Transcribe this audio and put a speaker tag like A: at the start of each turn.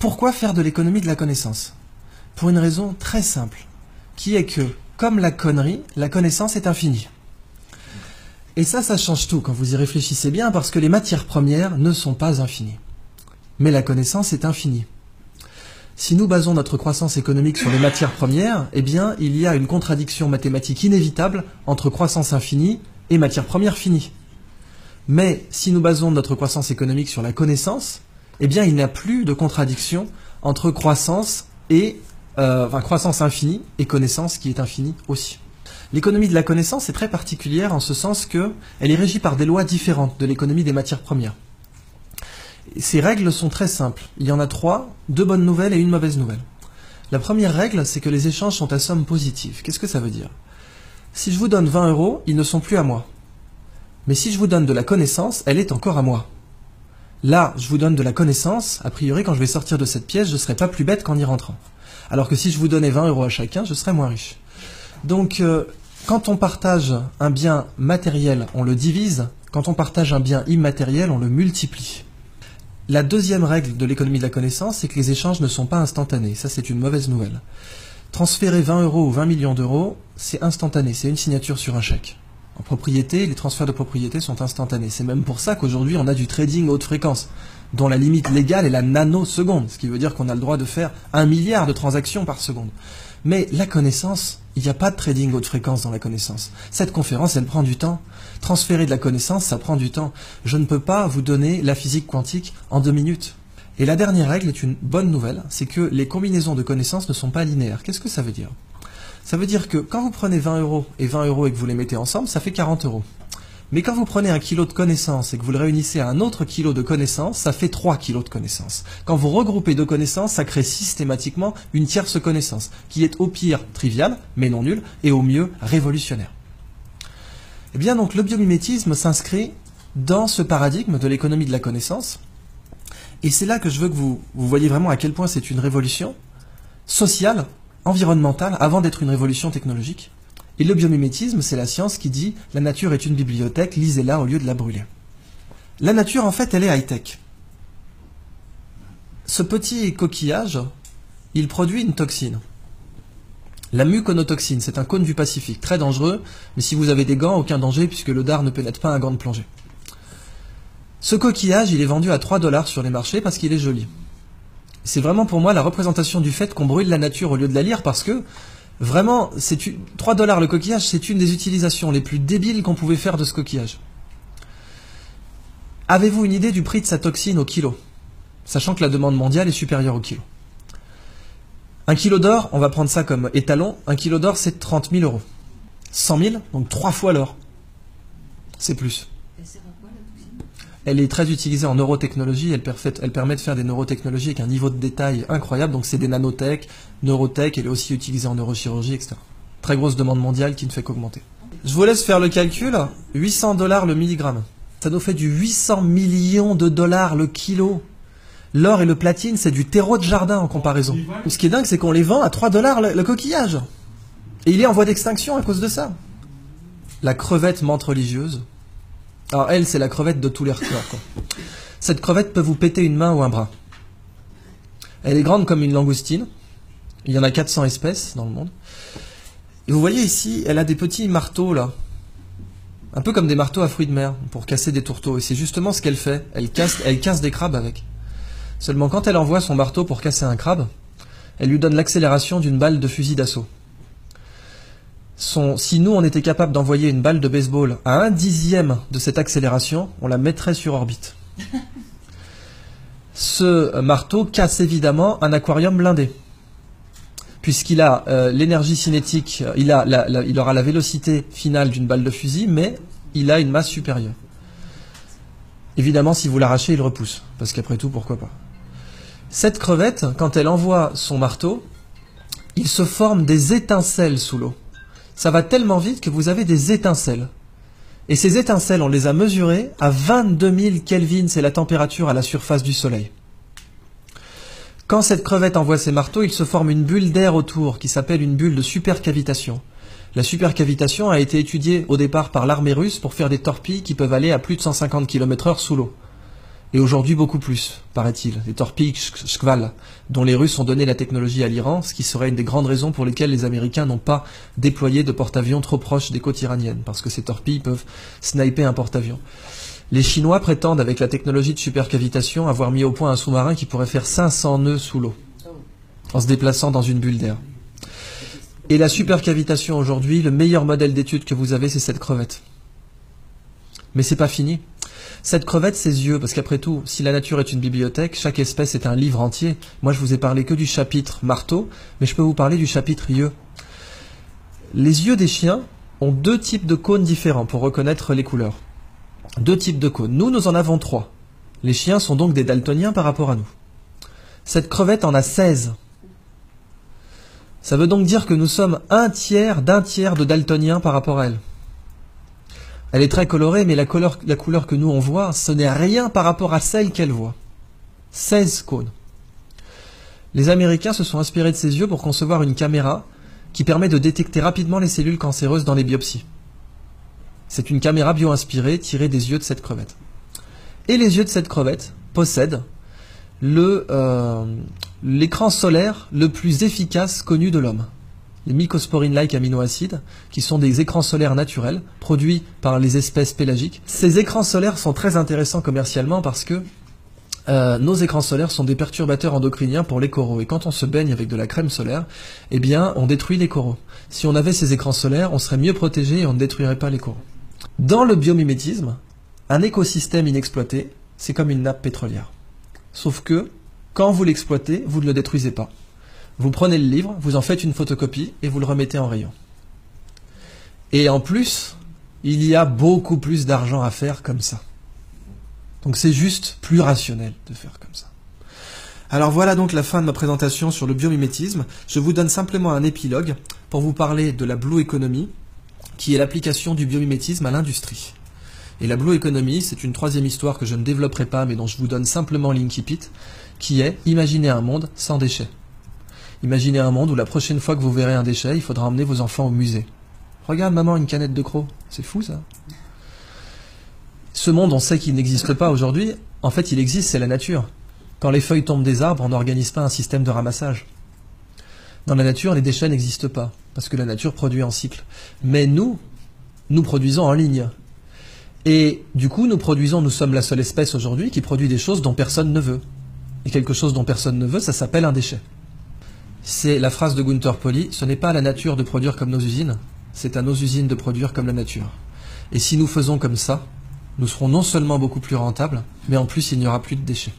A: Pourquoi faire de l'économie de la connaissance? Pour une raison très simple, qui est que, comme la connerie, la connaissance est infinie. Et ça change tout quand vous y réfléchissez bien, parce que les matières premières ne sont pas infinies. Mais la connaissance est infinie. Si nous basons notre croissance économique sur les matières premières, eh bien, il y a une contradiction mathématique inévitable entre croissance infinie et matières premières finies. Mais si nous basons notre croissance économique sur la connaissance, eh bien, il n'y a plus de contradiction entre croissance et croissance infinie et connaissance qui est infinie aussi. L'économie de la connaissance est très particulière en ce sens qu'elle est régie par des lois différentes de l'économie des matières premières. Ces règles sont très simples. Il y en a 3, 2 bonnes nouvelles et une mauvaise nouvelle. La première règle, c'est que les échanges sont à somme positive. Qu'est-ce que ça veut dire? Si je vous donne 20 €, ils ne sont plus à moi. Mais si je vous donne de la connaissance, elle est encore à moi. Là, je vous donne de la connaissance, a priori, quand je vais sortir de cette pièce, je ne serai pas plus bête qu'en y rentrant. Alors que si je vous donnais 20 € à chacun, je serais moins riche. Donc, quand on partage un bien matériel, on le divise. Quand on partage un bien immatériel, on le multiplie. La deuxième règle de l'économie de la connaissance, c'est que les échanges ne sont pas instantanés. Ça, c'est une mauvaise nouvelle. Transférer 20 € ou 20 millions d'euros, c'est instantané, c'est une signature sur un chèque. En propriété, les transferts de propriété sont instantanés. C'est même pour ça qu'aujourd'hui, on a du trading haute fréquence, dont la limite légale est la nanoseconde, ce qui veut dire qu'on a le droit de faire 1 milliard de transactions par seconde. Mais la connaissance, il n'y a pas de trading haute fréquence dans la connaissance. Cette conférence, elle prend du temps. Transférer de la connaissance, ça prend du temps. Je ne peux pas vous donner la physique quantique en 2 minutes. Et la dernière règle est une bonne nouvelle, c'est que les combinaisons de connaissances ne sont pas linéaires. Qu'est-ce que ça veut dire? Ça veut dire que quand vous prenez 20 € et 20 € et que vous les mettez ensemble, ça fait 40 €. Mais quand vous prenez 1 kilo de connaissances et que vous le réunissez à un autre kilo de connaissances, ça fait 3 kilos de connaissances. Quand vous regroupez 2 connaissances, ça crée systématiquement une tierce connaissance, qui est au pire triviale, mais non nulle, et au mieux révolutionnaire. Eh bien donc le biomimétisme s'inscrit dans ce paradigme de l'économie de la connaissance, et c'est là que je veux que vous voyez vraiment à quel point c'est une révolution sociale, environnementale, avant d'être une révolution technologique. Et le biomimétisme, c'est la science qui dit « la nature est une bibliothèque, lisez-la au lieu de la brûler ». La nature, en fait, elle est high-tech. Ce petit coquillage, il produit une toxine. La muconotoxine, c'est un cône du Pacifique, très dangereux, mais si vous avez des gants, aucun danger, puisque le dard ne pénètre pas un gant de plongée. Ce coquillage, il est vendu à 3 $ sur les marchés parce qu'il est joli. C'est vraiment pour moi la représentation du fait qu'on brûle la nature au lieu de la lire, parce que vraiment, 3 $ le coquillage, c'est une des utilisations les plus débiles qu'on pouvait faire de ce coquillage. Avez-vous une idée du prix de sa toxine au kilo? Sachant que la demande mondiale est supérieure au kilo. 1 kilo d'or, on va prendre ça comme étalon, 1 kilo d'or c'est 30 000 €. 100 000, donc 3 fois l'or. C'est plus.
B: Elle sert à quoi la toxine?
A: Elle est très utilisée en neurotechnologie, elle permet de faire des neurotechnologies avec un niveau de détail incroyable, donc c'est des nanotech, neurotech, elle est aussi utilisée en neurochirurgie, etc. Très grosse demande mondiale qui ne fait qu'augmenter. Je vous laisse faire le calcul, 800 $ le milligramme. Ça nous fait du 800 millions de dollars le kilo. L'or et le platine, c'est du terreau de jardin en comparaison. Ce qui est dingue, c'est qu'on les vend à 3 $ le coquillage. Et il est en voie d'extinction à cause de ça. La crevette menthe religieuse. Alors elle, c'est la crevette de tous les records, quoi. Cette crevette peut vous péter une main ou un bras. Elle est grande comme une langoustine. Il y en a 400 espèces dans le monde. Et vous voyez ici, elle a des petits marteaux là. Un peu comme des marteaux à fruits de mer pour casser des tourteaux. Et c'est justement ce qu'elle fait. Elle casse des crabes avec. Seulement quand elle envoie son marteau pour casser un crabe, elle lui donne l'accélération d'une balle de fusil d'assaut. Si nous on était capable d'envoyer une balle de baseball à 1/10 de cette accélération, on la mettrait sur orbite. Ce marteau casse évidemment un aquarium blindé, puisqu'il a l'énergie cinétique, il aura la vélocité finale d'une balle de fusil, mais il a une masse supérieure. Évidemment, si vous l'arrachez, il repousse, parce qu'après tout, pourquoi pas. Cette crevette, quand elle envoie son marteau, il se forme des étincelles sous l'eau. Ça va tellement vite que vous avez des étincelles. Et ces étincelles, on les a mesurées à 22 000 Kelvin, c'est la température à la surface du Soleil. Quand cette crevette envoie ses marteaux, il se forme une bulle d'air autour, qui s'appelle une bulle de supercavitation. La supercavitation a été étudiée au départ par l'armée russe pour faire des torpilles qui peuvent aller à plus de 150 km/h sous l'eau. Et aujourd'hui beaucoup plus, paraît-il. Les torpilles Shkval, dont les Russes ont donné la technologie à l'Iran, ce qui serait une des grandes raisons pour lesquelles les Américains n'ont pas déployé de porte-avions trop proches des côtes iraniennes, parce que ces torpilles peuvent sniper un porte-avions. Les Chinois prétendent, avec la technologie de supercavitation, avoir mis au point un sous-marin qui pourrait faire 500 nœuds sous l'eau, en se déplaçant dans une bulle d'air. Et la supercavitation aujourd'hui, le meilleur modèle d'étude que vous avez, c'est cette crevette. Mais c'est pas fini. Cette crevette, ses yeux, parce qu'après tout, si la nature est une bibliothèque, chaque espèce est un livre entier. Moi, je vous ai parlé que du chapitre marteau, mais je peux vous parler du chapitre yeux. Les yeux des chiens ont 2 types de cônes différents pour reconnaître les couleurs. 2 types de cônes. Nous en avons 3. Les chiens sont donc des daltoniens par rapport à nous. Cette crevette en a 16. Ça veut donc dire que nous sommes un tiers d'un tiers de daltoniens par rapport à elle. Elle est très colorée, mais la couleur que nous on voit, ce n'est rien par rapport à celle qu'elle voit. 16 cônes. Les Américains se sont inspirés de ces yeux pour concevoir une caméra qui permet de détecter rapidement les cellules cancéreuses dans les biopsies. C'est une caméra bio-inspirée tirée des yeux de cette crevette. Et les yeux de cette crevette possèdent l'écran solaire le plus efficace connu de l'homme. Les mycosporine-like aminoacides, qui sont des écrans solaires naturels, produits par les espèces pélagiques. Ces écrans solaires sont très intéressants commercialement parce que nos écrans solaires sont des perturbateurs endocriniens pour les coraux. Et quand on se baigne avec de la crème solaire, eh bien, on détruit les coraux. Si on avait ces écrans solaires, on serait mieux protégé et on ne détruirait pas les coraux. Dans le biomimétisme, un écosystème inexploité, c'est comme une nappe pétrolière. Sauf que, quand vous l'exploitez, vous ne le détruisez pas. Vous prenez le livre, vous en faites une photocopie et vous le remettez en rayon. Et en plus, il y a beaucoup plus d'argent à faire comme ça. Donc c'est juste plus rationnel de faire comme ça. Alors voilà donc la fin de ma présentation sur le biomimétisme. Je vous donne simplement un épilogue pour vous parler de la Blue Economy, qui est l'application du biomimétisme à l'industrie. Et la Blue Economy, c'est une 3e histoire que je ne développerai pas, mais dont je vous donne simplement l'incipit, qui est imaginer un monde sans déchets. Imaginez un monde où la prochaine fois que vous verrez un déchet, il faudra emmener vos enfants au musée. Regarde maman, une canette de crocs. C'est fou ça. Ce monde, on sait qu'il n'existe pas aujourd'hui. En fait, il existe, c'est la nature. Quand les feuilles tombent des arbres, on n'organise pas un système de ramassage. Dans la nature, les déchets n'existent pas, parce que la nature produit en cycle. Mais nous produisons en ligne. Et du coup, nous sommes la seule espèce aujourd'hui qui produit des choses dont personne ne veut. Et quelque chose dont personne ne veut, ça s'appelle un déchet. C'est la phrase de Gunther Pauli, ce n'est pas à la nature de produire comme nos usines, c'est à nos usines de produire comme la nature. Et si nous faisons comme ça, nous serons non seulement beaucoup plus rentables, mais en plus il n'y aura plus de déchets.